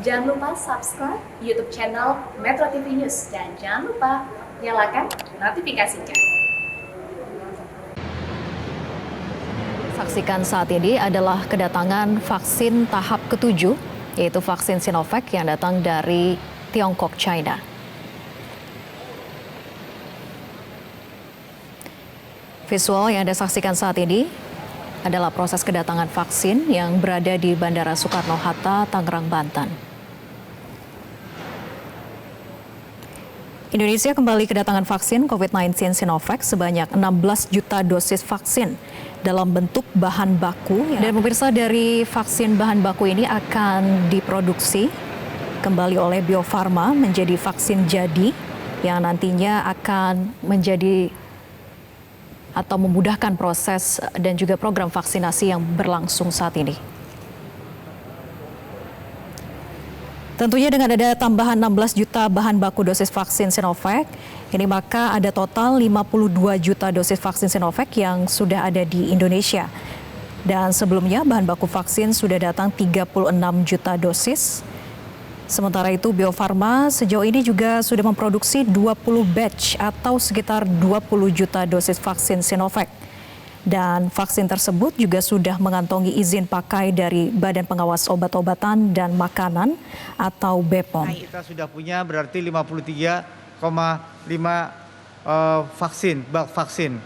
Jangan lupa subscribe YouTube channel Metro TV News dan jangan lupa nyalakan notifikasinya. Saksikan saat ini adalah kedatangan vaksin tahap ke-7, yaitu vaksin Sinovac yang datang dari Tiongkok, China. Visual yang Anda saksikan saat ini adalah proses kedatangan vaksin yang berada di Bandara Soekarno-Hatta, Tangerang, Banten. Indonesia kembali kedatangan vaksin COVID-19 Sinovac sebanyak 16 juta dosis vaksin dalam bentuk bahan baku. Dan pemirsa, dari vaksin bahan baku ini akan diproduksi kembali oleh Bio Farma menjadi vaksin jadi yang nantinya akan menjadi atau memudahkan proses dan juga program vaksinasi yang berlangsung saat ini. Tentunya dengan ada tambahan 16 juta bahan baku dosis vaksin Sinovac, ini maka ada total 52 juta dosis vaksin Sinovac yang sudah ada di Indonesia. Dan sebelumnya bahan baku vaksin sudah datang 36 juta dosis. Sementara itu Bio Farma sejauh ini juga sudah memproduksi 20 batch atau sekitar 20 juta dosis vaksin Sinovac. Dan vaksin tersebut juga sudah mengantongi izin pakai dari Badan Pengawas Obat-obatan dan Makanan atau BPOM. Kita sudah punya berarti 53,5 bulk vaksin.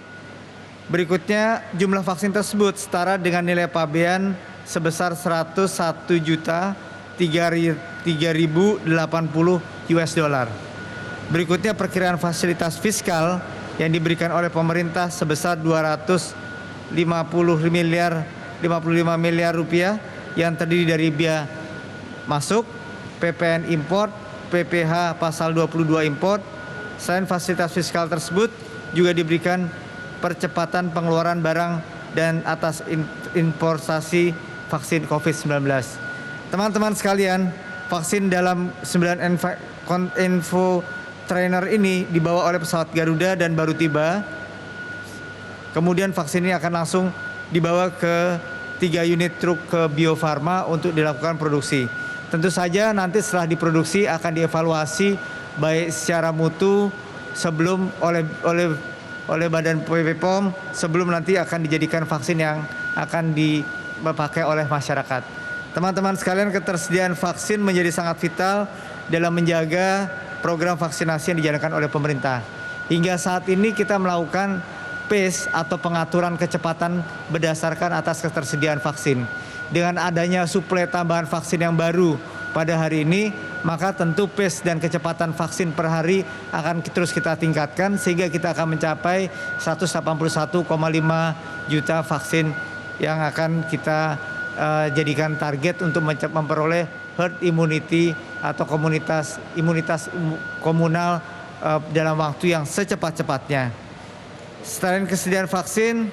Berikutnya jumlah vaksin tersebut setara dengan nilai pabean sebesar 101.380 US dollar. Berikutnya perkiraan fasilitas fiskal yang diberikan oleh pemerintah sebesar 255 miliar rupiah yang terdiri dari biaya masuk, PPN import, PPh pasal 22 import. Selain fasilitas fiskal tersebut juga diberikan percepatan pengeluaran barang dan atas importasi vaksin COVID-19. Teman-teman sekalian, vaksin dalam 9 info trainer ini dibawa oleh pesawat Garuda dan baru tiba. Kemudian vaksin ini akan langsung dibawa ke 3 unit truk ke Bio Farma untuk dilakukan produksi. Tentu saja nanti setelah diproduksi akan dievaluasi baik secara mutu sebelum oleh Badan BPOM sebelum nanti akan dijadikan vaksin yang akan dipakai oleh masyarakat. Teman-teman sekalian, ketersediaan vaksin menjadi sangat vital dalam menjaga program vaksinasi yang dijalankan oleh pemerintah. Hingga saat ini kita melakukan pace atau pengaturan kecepatan berdasarkan atas ketersediaan vaksin. Dengan adanya suplai tambahan vaksin yang baru pada hari ini, maka tentu pace dan kecepatan vaksin per hari akan terus kita tingkatkan sehingga kita akan mencapai 181,5 juta vaksin yang akan kita jadikan target untuk memperoleh herd immunity atau imunitas komunal dalam waktu yang secepat-cepatnya. Selain kesediaan vaksin,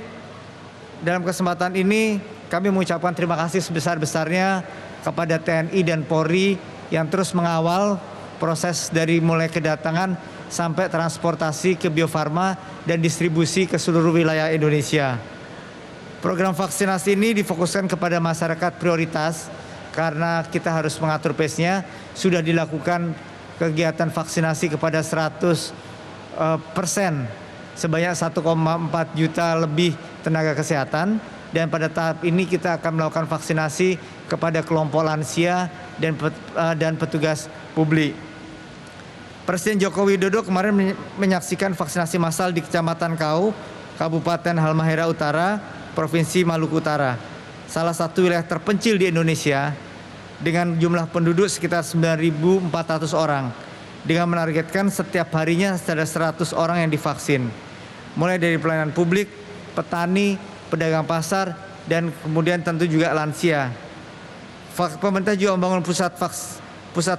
dalam kesempatan ini kami mengucapkan terima kasih sebesar-besarnya kepada TNI dan Polri yang terus mengawal proses dari mulai kedatangan sampai transportasi ke Bio Farma dan distribusi ke seluruh wilayah Indonesia. Program vaksinasi ini difokuskan kepada masyarakat prioritas karena kita harus mengatur pace-nya. Sudah dilakukan kegiatan vaksinasi kepada 100% sebanyak 1,4 juta lebih tenaga kesehatan. Dan pada tahap ini kita akan melakukan vaksinasi kepada kelompok lansia dan petugas publik. Presiden Joko Widodo kemarin menyaksikan vaksinasi massal di Kecamatan Kau, Kabupaten Halmahera Utara, Provinsi Maluku Utara, salah satu wilayah terpencil di Indonesia dengan jumlah penduduk sekitar 9.400 orang, dengan menargetkan setiap harinya ada 100 orang yang divaksin, mulai dari pelayanan publik, petani, pedagang pasar, dan kemudian tentu juga lansia. Pemerintah juga membangun pusat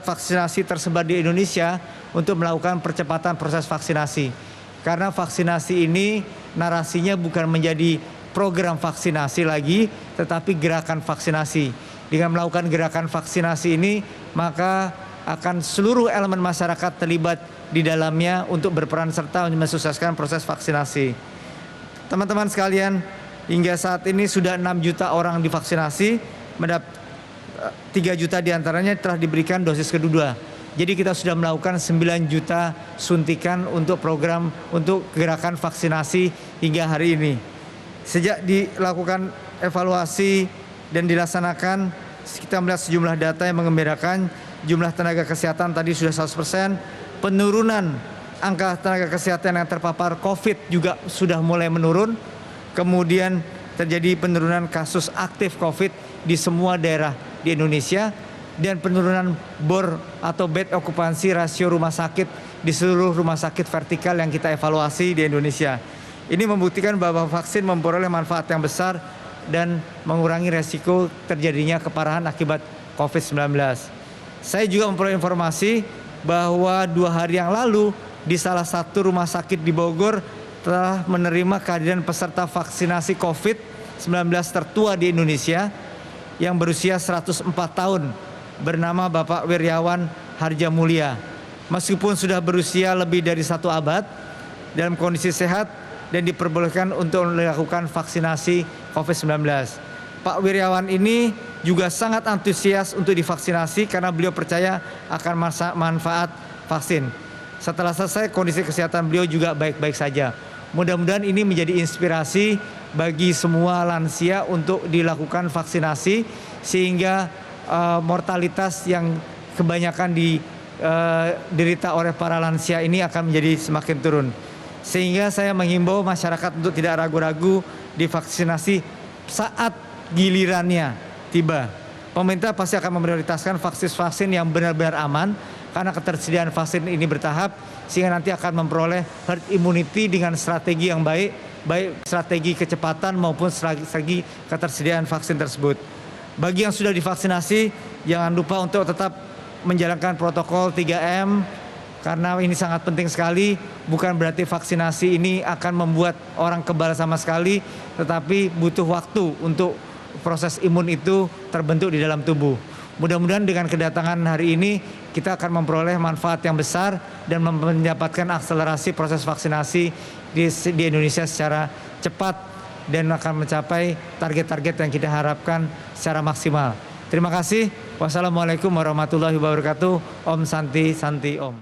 vaksinasi tersebar di Indonesia untuk melakukan percepatan proses vaksinasi. Karena vaksinasi ini narasinya bukan menjadi program vaksinasi lagi, tetapi gerakan vaksinasi. Dengan melakukan gerakan vaksinasi ini, maka akan seluruh elemen masyarakat terlibat di dalamnya untuk berperan serta mensukseskan proses vaksinasi. Teman-teman sekalian, hingga saat ini sudah 6 juta orang divaksinasi, 3 juta diantaranya telah diberikan dosis kedua. Jadi kita sudah melakukan 9 juta suntikan untuk program untuk gerakan vaksinasi hingga hari ini. Sejak dilakukan evaluasi dan dilaksanakan, kita melihat sejumlah data yang menggembirakan. Jumlah tenaga kesehatan tadi sudah 100%, penurunan angka tenaga kesehatan yang terpapar COVID juga sudah mulai menurun. Kemudian terjadi penurunan kasus aktif COVID di semua daerah di Indonesia dan penurunan bor atau bed okupansi rasio rumah sakit di seluruh rumah sakit vertikal yang kita evaluasi di Indonesia. Ini membuktikan bahwa vaksin memperoleh manfaat yang besar dan mengurangi resiko terjadinya keparahan akibat COVID-19. Saya juga memperoleh informasi bahwa 2 hari yang lalu di salah satu rumah sakit di Bogor telah menerima kehadiran peserta vaksinasi COVID-19 tertua di Indonesia yang berusia 104 tahun bernama Bapak Wiryawan Harja Mulia. Meskipun sudah berusia lebih dari 1 abad, dalam kondisi sehat dan diperbolehkan untuk melakukan vaksinasi COVID-19. Pak Wiryawan ini juga sangat antusias untuk divaksinasi karena beliau percaya akan manfaat vaksin. Setelah selesai, kondisi kesehatan beliau juga baik-baik saja. Mudah-mudahan ini menjadi inspirasi bagi semua lansia untuk dilakukan vaksinasi sehingga mortalitas yang kebanyakan diderita oleh para lansia ini akan menjadi semakin turun. Sehingga saya menghimbau masyarakat untuk tidak ragu-ragu divaksinasi saat gilirannya tiba. Pemerintah pasti akan memprioritaskan vaksin yang benar-benar aman karena ketersediaan vaksin ini bertahap sehingga nanti akan memperoleh herd immunity dengan strategi yang baik strategi kecepatan maupun strategi ketersediaan vaksin tersebut. Bagi yang sudah divaksinasi, jangan lupa untuk tetap menjalankan protokol 3M karena ini sangat penting sekali. Bukan berarti vaksinasi ini akan membuat orang kebal sama sekali, tetapi butuh waktu untuk proses imun itu terbentuk di dalam tubuh. Mudah-mudahan dengan kedatangan hari ini kita akan memperoleh manfaat yang besar dan mendapatkan akselerasi proses vaksinasi di Indonesia secara cepat dan akan mencapai target-target yang kita harapkan secara maksimal. Terima kasih. Wassalamualaikum warahmatullahi wabarakatuh. Om Santi Santi Om.